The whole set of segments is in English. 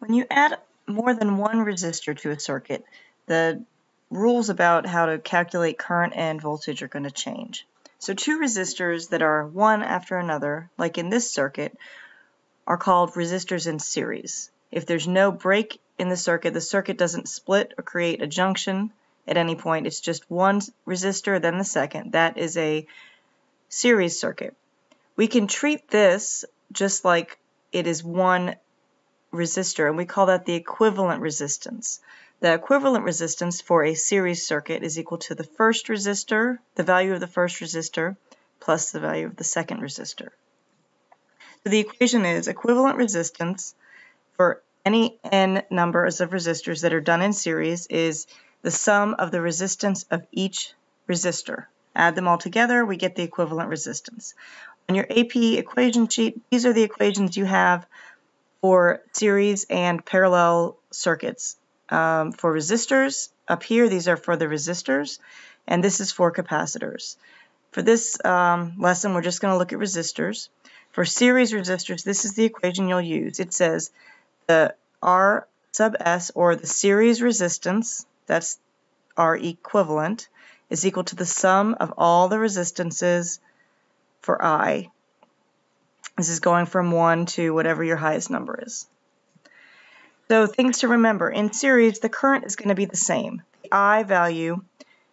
When you add more than one resistor to a circuit, the rules about how to calculate current and voltage are going to change. So two resistors that are one after another, like in this circuit, are called resistors in series. If there's no break in the circuit doesn't split or create a junction at any point. It's just one resistor, then the second. That is a series circuit. We can treat this just like it is one resistor, and we call that the equivalent resistance. The equivalent resistance for a series circuit is equal to the first resistor, the value of the first resistor, plus the value of the second resistor. So the equation is equivalent resistance for any n numbers of resistors that are done in series is the sum of the resistance of each resistor. Add them all together, we get the equivalent resistance. On your AP equation sheet, these are the equations you have for series and parallel circuits. For resistors, up here, these are for the resistors, and this is for capacitors. For this lesson, we're just going to look at resistors. For series resistors, this is the equation you'll use. It says the R sub S, or the series resistance, that's R equivalent, is equal to the sum of all the resistances for I. This is going from 1 to whatever your highest number is. So things to remember. In series, the current is going to be the same. The I value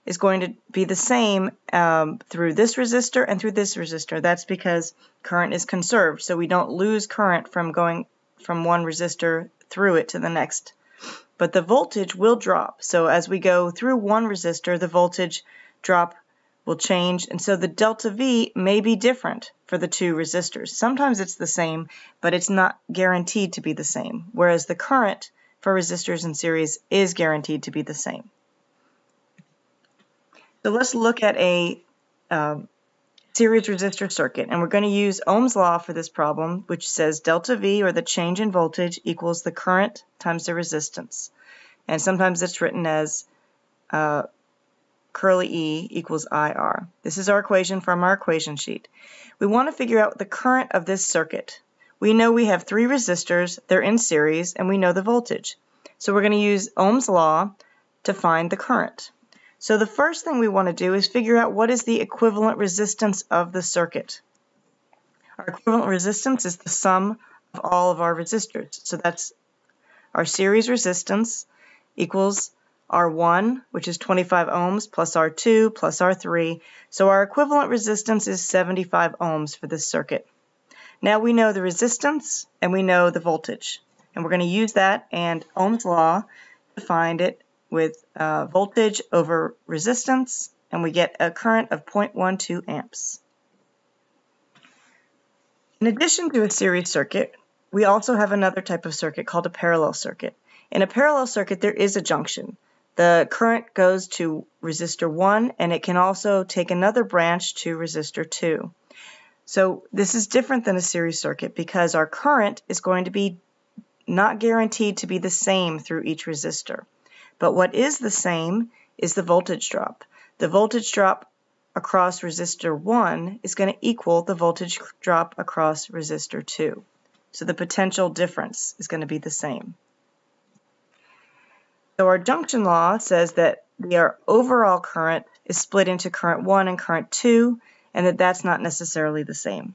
is going to be the same through this resistor and through this resistor. That's because current is conserved, so we don't lose current from going from one resistor through it to the next. But the voltage will drop. So as we go through one resistor, the voltage drop will change, and so the delta V may be different for the two resistors. Sometimes it's the same, but it's not guaranteed to be the same, whereas the current for resistors in series is guaranteed to be the same. So let's look at a series resistor circuit, and we're going to use Ohm's law for this problem, which says delta V, or the change in voltage, equals the current times the resistance. And sometimes it's written as curly E equals IR. This is our equation from our equation sheet. We want to figure out the current of this circuit. We know we have three resistors, they're in series, and we know the voltage. So we're going to use Ohm's law to find the current. So the first thing we want to do is figure out what is the equivalent resistance of the circuit. Our equivalent resistance is the sum of all of our resistors. So that's our series resistance equals R1, which is 25 ohms, plus R2, plus R3. So our equivalent resistance is 75 ohms for this circuit. Now we know the resistance and we know the voltage. And we're going to use that and Ohm's law to find it with voltage over resistance, and we get a current of 0.12 amps. In addition to a series circuit, we also have another type of circuit called a parallel circuit. In a parallel circuit, there is a junction. The current goes to resistor 1, and it can also take another branch to resistor 2. So this is different than a series circuit because our current is going to be not guaranteed to be the same through each resistor. But what is the same is the voltage drop. The voltage drop across resistor 1 is going to equal the voltage drop across resistor 2. So the potential difference is going to be the same. So our junction law says that our overall current is split into current 1 and current 2, and that that's not necessarily the same.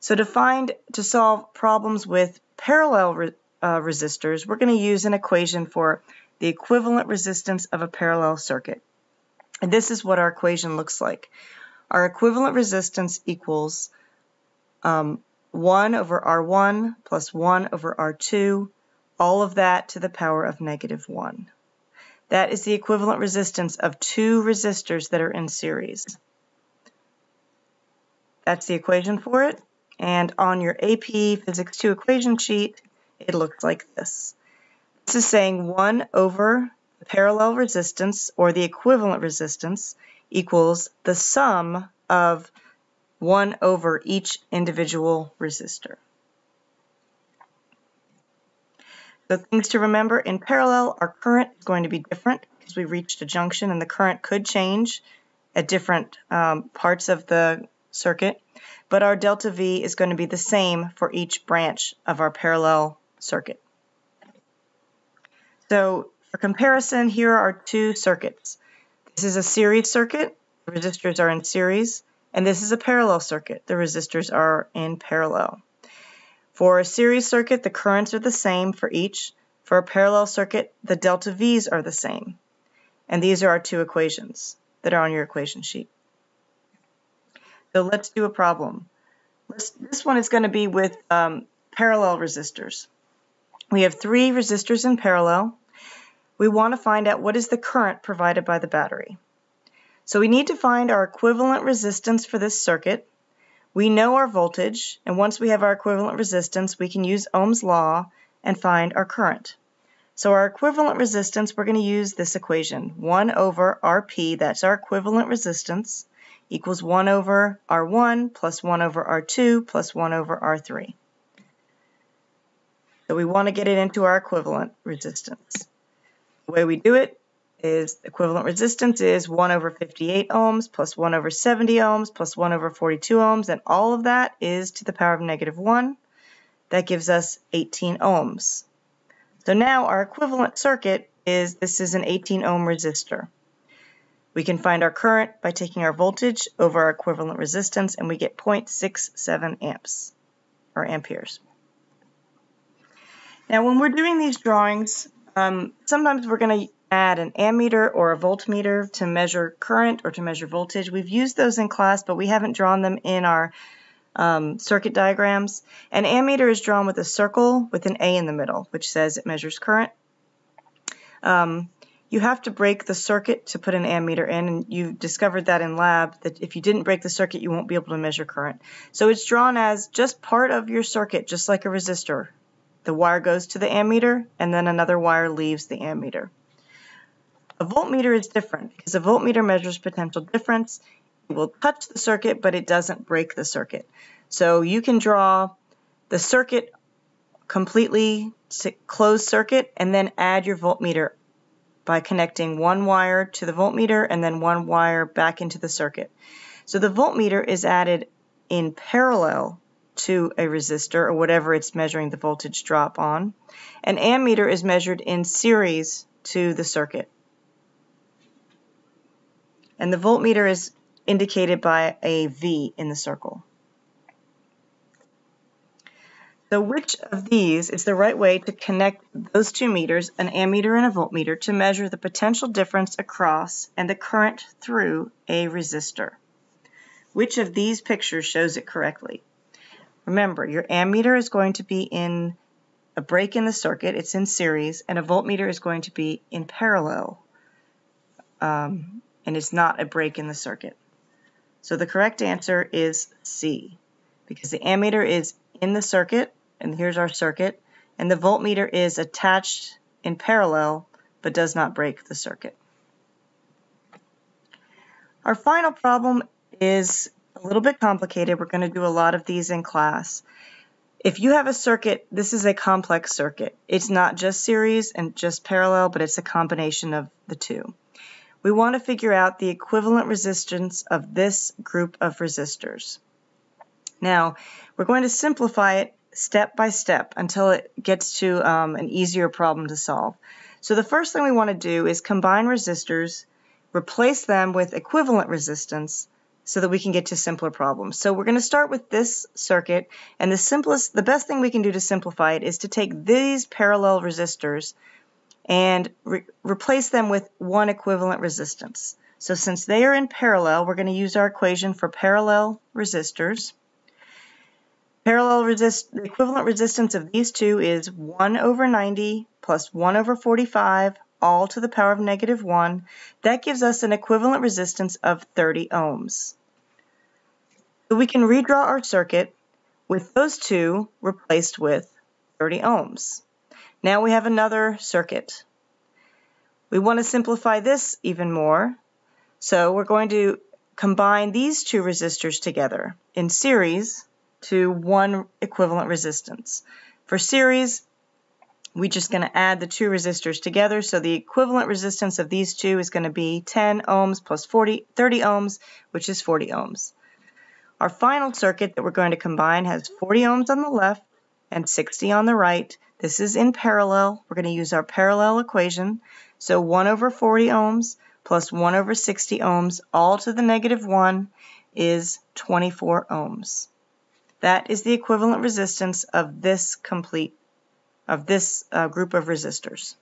So to solve problems with parallel resistors, we're going to use an equation for the equivalent resistance of a parallel circuit. And this is what our equation looks like. Our equivalent resistance equals 1 over R1 plus 1 over R2, all of that to the power of -1. That is the equivalent resistance of two resistors that are in series. That's the equation for it. And on your AP Physics 2 equation sheet, it looks like this. This is saying 1 over the parallel resistance, or the equivalent resistance, equals the sum of 1 over each individual resistor. So things to remember, in parallel, our current is going to be different because we reached a junction and the current could change at different parts of the circuit, but our delta V is going to be the same for each branch of our parallel circuit. So for comparison, here are two circuits. This is a series circuit, the resistors are in series, and this is a parallel circuit, the resistors are in parallel. For a series circuit, the currents are the same for each. For a parallel circuit, the delta V's are the same. And these are our two equations that are on your equation sheet. So let's do a problem. This one is going to be with parallel resistors. We have three resistors in parallel. We want to find out what is the current provided by the battery. So we need to find our equivalent resistance for this circuit. We know our voltage, and once we have our equivalent resistance, we can use Ohm's law and find our current. So our equivalent resistance, we're going to use this equation. 1 over Rp, that's our equivalent resistance, equals 1 over R1 plus 1 over R2 plus 1 over R3. So we want to get it into our equivalent resistance. The way we do it is equivalent resistance is 1 over 58 ohms plus 1 over 70 ohms plus 1 over 42 ohms, and all of that is to the power of -1. That gives us 18 ohms. So now our equivalent circuit is, this is an 18 ohm resistor. We can find our current by taking our voltage over our equivalent resistance, and we get 0.67 amps, or amperes. Now when we're doing these drawings, sometimes we're going to add an ammeter or a voltmeter to measure current or to measure voltage. We've used those in class, but we haven't drawn them in our circuit diagrams. An ammeter is drawn with a circle with an A in the middle, which says it measures current. You have to break the circuit to put an ammeter in, and you discovered that in lab, that if you didn't break the circuit, you won't be able to measure current. So it's drawn as just part of your circuit, just like a resistor. The wire goes to the ammeter, and then another wire leaves the ammeter. A voltmeter is different because a voltmeter measures potential difference. It will touch the circuit, but it doesn't break the circuit. So you can draw the circuit completely closed circuit and then add your voltmeter by connecting one wire to the voltmeter and then one wire back into the circuit. So the voltmeter is added in parallel to a resistor or whatever it's measuring the voltage drop on. An ammeter is measured in series to the circuit. And the voltmeter is indicated by a V in the circle. So which of these is the right way to connect those two meters, an ammeter and a voltmeter, to measure the potential difference across and the current through a resistor? Which of these pictures shows it correctly? Remember, your ammeter is going to be in a break in the circuit, it's in series, and a voltmeter is going to be in parallel, and it's not a break in the circuit. So the correct answer is C, because the ammeter is in the circuit, and here's our circuit, and the voltmeter is attached in parallel but does not break the circuit. Our final problem is a little bit complicated. We're going to do a lot of these in class. If you have a circuit, this is a complex circuit. It's not just series and just parallel, but it's a combination of the two. We want to figure out the equivalent resistance of this group of resistors. Now, we're going to simplify it step by step until it gets to an easier problem to solve. So the first thing we want to do is combine resistors, replace them with equivalent resistance so that we can get to simpler problems. So we're going to start with this circuit, and the best thing we can do to simplify it is to take these parallel resistors and replace them with one equivalent resistance. So since they are in parallel, we're going to use our equation for parallel resistors. The equivalent resistance of these two is 1 over 90 plus 1 over 45, all to the power of -1. That gives us an equivalent resistance of 30 ohms. So we can redraw our circuit with those two replaced with 30 ohms. Now we have another circuit. We want to simplify this even more, so we're going to combine these two resistors together in series to one equivalent resistance. For series, we're just going to add the two resistors together, so the equivalent resistance of these two is going to be 10 ohms plus 30 ohms, which is 40 ohms. Our final circuit that we're going to combine has 40 ohms on the left and 60 on the right. This is in parallel. We're going to use our parallel equation. So 1 over 40 ohms plus 1 over 60 ohms, all to the negative 1, is 24 ohms. That is the equivalent resistance of this group of resistors.